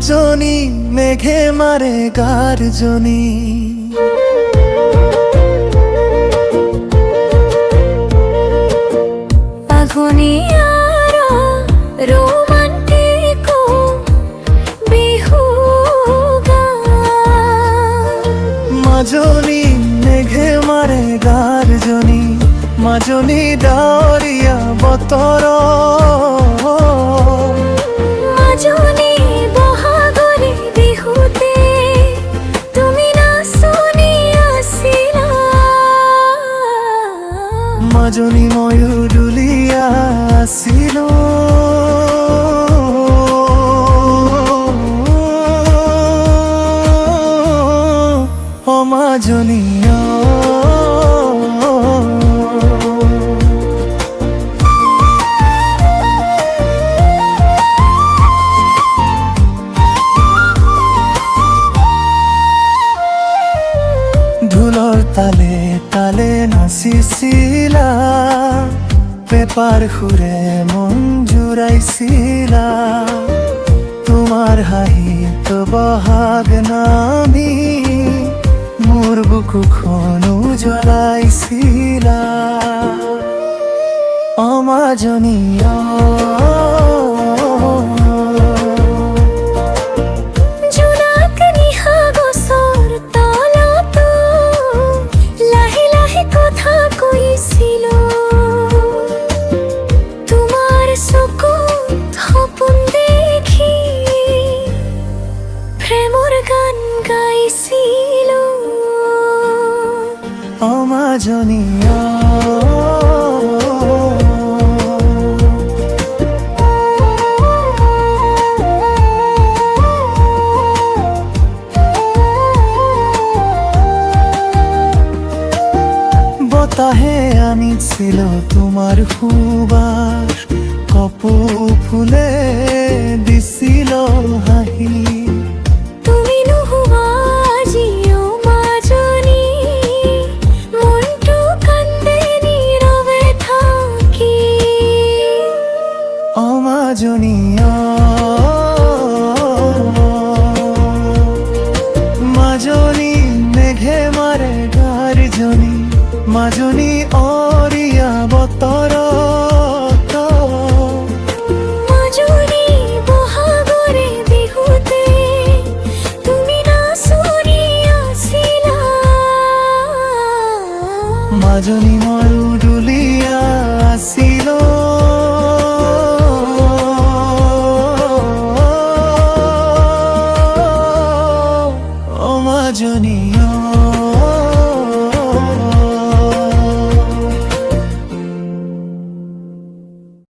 মাজনী মেঘে মারে গার্জনী। আগুনিয়ারা রোমান্টিকো বিহু গান। মাজনী মেঘে মারে গার্জনী, মাজনী ডাৱৰীয়া বতৰ। মাজনী বহাগৰে বিহুতে তুমি নাচনি আছিলা। মাজনী ময়ো দুলীয়া আছিলো। অ মাজনী ঢোলৰ তালে তালে নাচিছিলা, পেপাৰ সুৰে মন জুৰাইছিলা। তোমাৰ হাঁহিত বহাগ নামি মোৰ বুকুখনো জ্বলাইছিলা। অ মাজনী জোনাক নিশা গছৰ তলতো লাহে লাহে কথা কৈছিলো। তোমাৰ চকুত সপোন দেখি প্ৰেমৰ গান গাইছিলো। অ মাজনী বতাহে আনিছিল তোমাৰ সুবাস, কপৌ ফুলে দিছিল হাঁহি। তুমি নোহোৱা আজিও মাজনী, মনটো কান্দে নীৰৱে থাকি। অ মাজনী মাজনী মেঘে মাৰে গাৰ্জনী, মাজনী অৰিয়া বতৰ। মাজনী বহাগৰে বিহুতে তুমি নাচনি আছিলা। মাজনী ময়ো দুলীয়া আছিলো। অ মাজনী